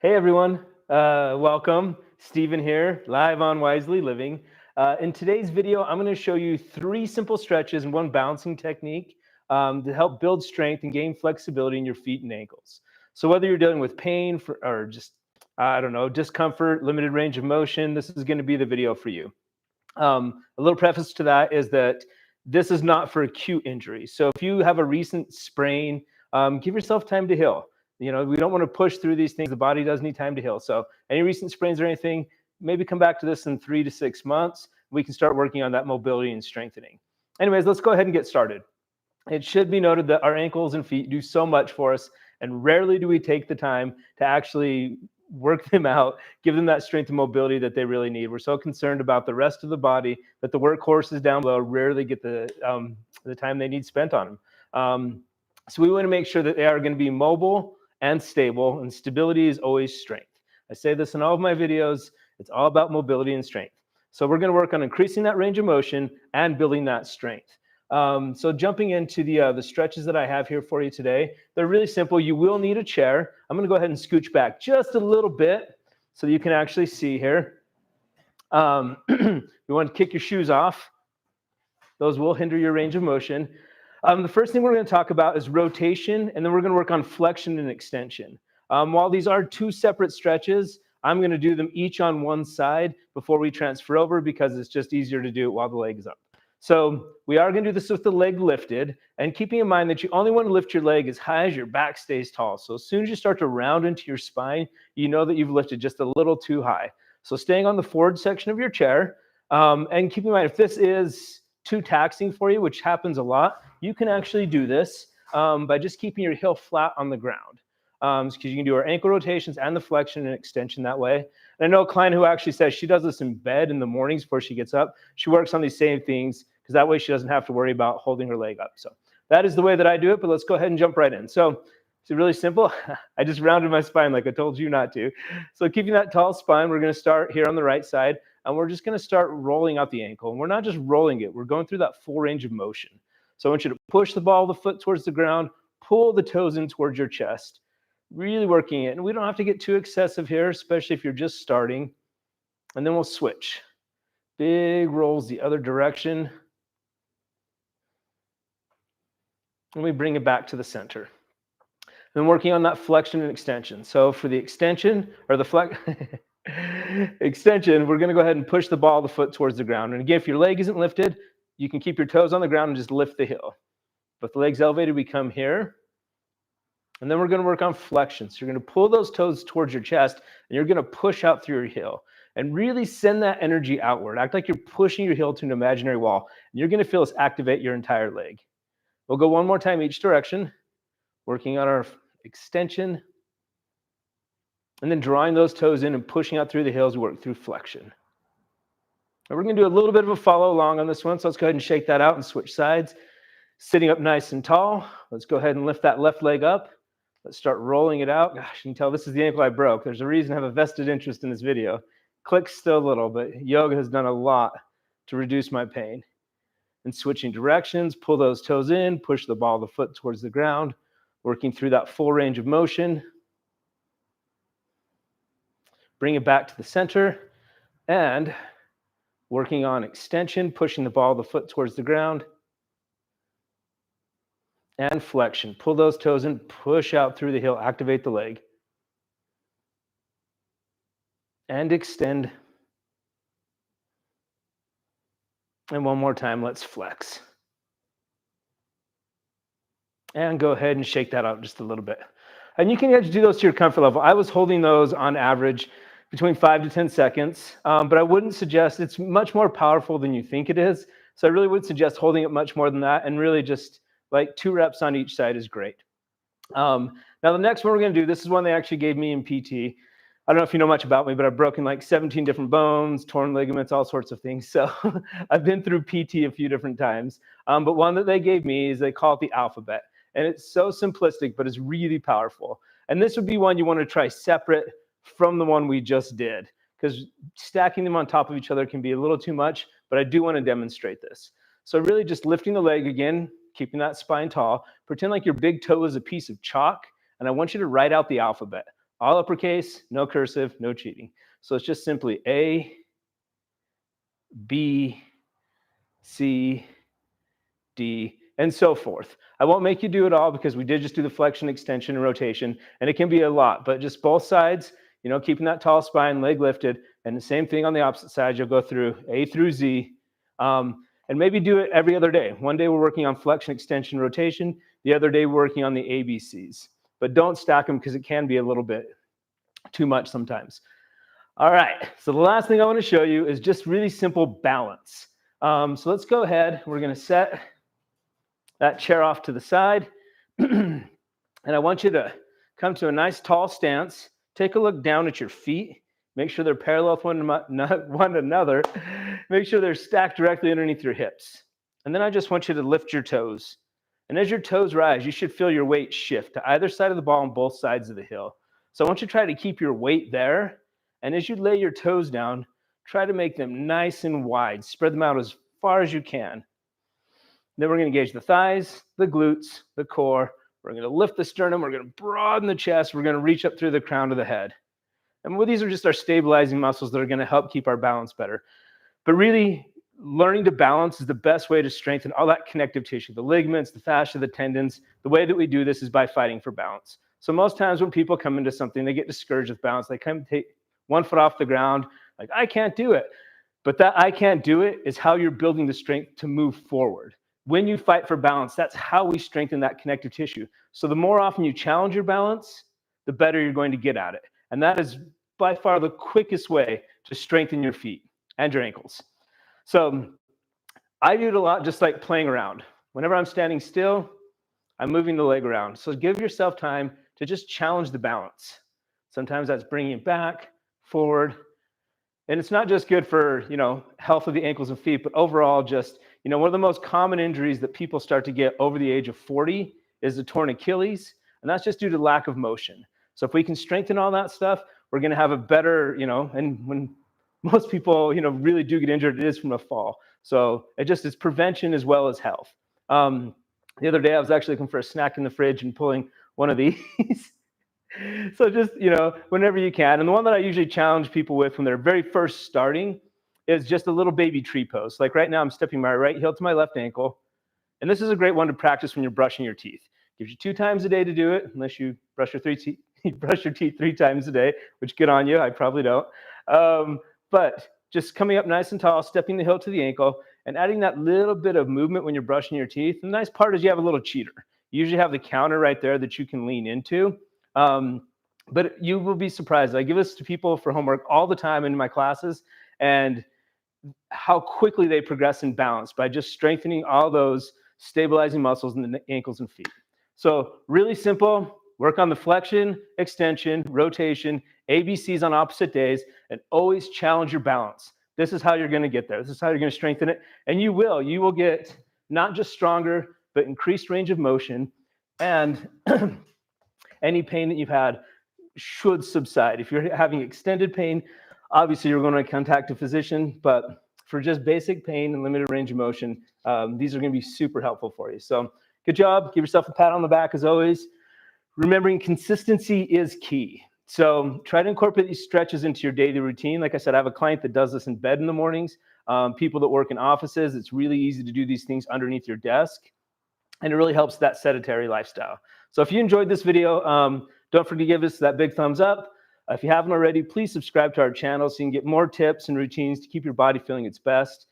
Hey everyone, welcome. Stephen here, live on Wisely Living. In today's video, I'm going to show you 3 simple stretches and 1 balancing technique to help build strength and gain flexibility in your feet and ankles. So whether you're dealing with pain or just, I don't know, discomfort, limited range of motion, this is going to be the video for you. A little preface to that is that this is not for acute injury. So if you have a recent sprain, give yourself time to heal. You know, we don't want to push through these things. The body does need time to heal. So any recent sprains or anything, maybe come back to this in 3 to 6 months. We can start working on that mobility and strengthening. Anyways, let's go ahead and get started. It should be noted that our ankles and feet do so much for us, and rarely do we take the time to actually work them out, give them that strength and mobility that they really need. We're so concerned about the rest of the body that the workhorses down below rarely get the time they need spent on them. So we want to make sure that they are going to be mobile and stable, and stability is always strength. I say this in all of my videos. It's all about mobility and strength. So we're going to work on increasing that range of motion and building that strength. So jumping into the stretches that I have here for you today, they're really simple. You will need a chair. I'm going to go ahead and scooch back just a little bit so you can actually see here. You want to kick your shoes off. Those will hinder your range of motion. The first thing we're going to talk about is rotation, and then we're going to work on flexion and extension. While these are 2 separate stretches, I'm going to do them each on one side before we transfer over because it's just easier to do it while the leg is up. So we are going to do this with the leg lifted, and keeping in mind that you only want to lift your leg as high as your back stays tall. So as soon as you start to round into your spine, you know that you've lifted just a little too high. So staying on the forward section of your chair, and keep in mind if this is too taxing for you, which happens a lot, you can actually do this by just keeping your heel flat on the ground. Because you can do our ankle rotations and the flexion and extension that way. And I know a client who actually says she does this in bed in the mornings before she gets up. She works on these same things because that way she doesn't have to worry about holding her leg up. So that is the way that I do it, but let's go ahead and jump right in. So it's really simple. I just rounded my spine like I told you not to. So keeping that tall spine, we're going to start here on the right side, and we're just going to start rolling out the ankle. And we're not just rolling it. We're going through that full range of motion. So I want you to push the ball of the foot towards the ground, pull the toes in towards your chest, really working it. And we don't have to get too excessive here, especially if you're just starting. And then we'll switch. Big rolls the other direction. And we bring it back to the center. Then working on that flexion and extension. So for the extension, or the extension, we're going to go ahead and push the ball of the foot towards the ground. And again, if your leg isn't lifted, you can keep your toes on the ground and just lift the heel. But the leg's elevated, we come here. And then we're going to work on flexion. So you're going to pull those toes towards your chest, and you're going to push out through your heel. And really send that energy outward. Act like you're pushing your heel to an imaginary wall. And you're going to feel this activate your entire leg. We'll go one more time each direction, working on our extension. And then drawing those toes in and pushing out through the heels, we work through flexion. And we're going to do a little bit of a follow along on this one. So let's go ahead and shake that out and switch sides. Sitting up nice and tall. Let's go ahead and lift that left leg up. Let's start rolling it out. Gosh, you can tell this is the ankle I broke. There's a reason I have a vested interest in this video. Clicks still a little, but yoga has done a lot to reduce my pain. And switching directions, pull those toes in, push the ball of the foot towards the ground, working through that full range of motion. Bring it back to the center, and working on extension, pushing the ball of the foot towards the ground. And flexion. Pull those toes in, push out through the heel, activate the leg. And extend. And one more time, let's flex. And go ahead and shake that out just a little bit. And you can actually do those to your comfort level. I was holding those on average between 5 to 10 seconds, but I wouldn't suggest, it's much more powerful than you think it is. So I really would suggest holding it much more than that, and really just like 2 reps on each side is great. Now the next one we're going to do, this is one they actually gave me in PT. I don't know if you know much about me, but I've broken like 17 different bones, torn ligaments, all sorts of things. So I've been through PT a few different times. But one that they gave me is they call it the alphabet. And it's so simplistic, but it's really powerful. And this would be one you want to try separate from the one we just did, because stacking them on top of each other can be a little too much, but I do want to demonstrate this. So really just lifting the leg again, keeping that spine tall. Pretend like your big toe is a piece of chalk, and I want you to write out the alphabet. All uppercase, no cursive, no cheating. So it's just simply A, B, C, D, and so forth. I won't make you do it all because we did just do the flexion, extension, and rotation, and it can be a lot, but just both sides, keeping that tall spine, leg lifted, and the same thing on the opposite side. You'll go through A through Z, and maybe do it every other day. One day we're working on flexion, extension, rotation. The other day we're working on the ABCs, but don't stack them because it can be a little bit too much sometimes. All right, so the last thing I want to show you is just really simple balance. So let's go ahead. We're going to set that chair off to the side. And I want you to come to a nice tall stance. Take a look down at your feet. Make sure they're parallel with one another. Make sure they're stacked directly underneath your hips. And then I just want you to lift your toes. And as your toes rise, you should feel your weight shift to either side of the ball on both sides of the hill. So I want you to try to keep your weight there. And as you lay your toes down, try to make them nice and wide. Spread them out as far as you can. Then we're going to engage the thighs, the glutes, the core. We're going to lift the sternum. We're going to broaden the chest. We're going to reach up through the crown of the head. And these are just our stabilizing muscles that are going to help keep our balance better. But really, learning to balance is the best way to strengthen all that connective tissue, the ligaments, the fascia, the tendons. The way that we do this is by fighting for balance. So most times when people come into something, they get discouraged with balance. They come take one foot off the ground, like, I can't do it. But that I can't do it is how you're building the strength to move forward. When you fight for balance, that's how we strengthen that connective tissue. So the more often you challenge your balance, the better you're going to get at it. And that is by far the quickest way to strengthen your feet and your ankles. So I do it a lot just like playing around. Whenever I'm standing still, I'm moving the leg around. So give yourself time to just challenge the balance. Sometimes that's bringing it back, forward. And it's not just good for, health of the ankles and feet, but overall just, one of the most common injuries that people start to get over the age of 40 is the torn Achilles. And that's just due to lack of motion. So if we can strengthen all that stuff, we're going to have a better, and when most people, really do get injured, it is from a fall. So it's prevention as well as health. The other day I was actually looking for a snack in the fridge and pulling one of these. So just, whenever you can. And the one that I usually challenge people with when they're very first starting is just a little baby tree pose. Like right now, I'm stepping my right heel to my left ankle. And this is a great one to practice when you're brushing your teeth. Gives you 2 times a day to do it, unless you brush your teeth 3 times a day, which good on you. I probably don't. But just coming up nice and tall, stepping the heel to the ankle, and adding that little bit of movement when you're brushing your teeth. And the nice part is you have a little cheater. You usually have the counter right there that you can lean into. But you will be surprised. I give this to people for homework all the time in my classes, and how quickly they progress in balance by just strengthening all those stabilizing muscles in the ankles and feet. So really simple, work on the flexion, extension, rotation, ABCs on opposite days, and always challenge your balance. This is how you're going to get there. This is how you're going to strengthen it. And you will get not just stronger, but increased range of motion, and any pain that you've had should subside. If you're having extended pain, obviously you're going to contact a physician, but for just basic pain and limited range of motion, these are going to be super helpful for you. So good job. Give yourself a pat on the back as always. Remembering consistency is key. So try to incorporate these stretches into your daily routine. Like I said, I have a client that does this in bed in the mornings. People that work in offices, it's really easy to do these things underneath your desk. And it really helps that sedentary lifestyle. So if you enjoyed this video, don't forget to give us that big thumbs up. If you haven't already, please subscribe to our channel so you can get more tips and routines to keep your body feeling its best.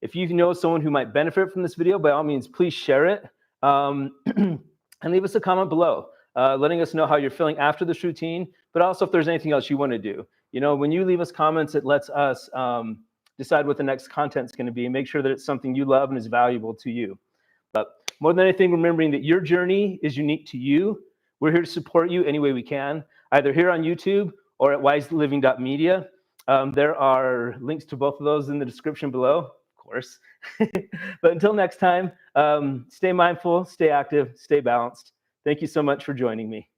If you know someone who might benefit from this video, by all means, please share it. And leave us a comment below, letting us know how you're feeling after this routine, but also if there's anything else you want to do. When you leave us comments, it lets us decide what the next content's going to be and make sure that it's something you love and is valuable to you. But more than anything, remembering that your journey is unique to you. We're here to support you any way we can, either here on YouTube or at wiseliving.media. There are links to both of those in the description below, of course. But until next time, stay mindful, stay active, stay balanced. Thank you so much for joining me.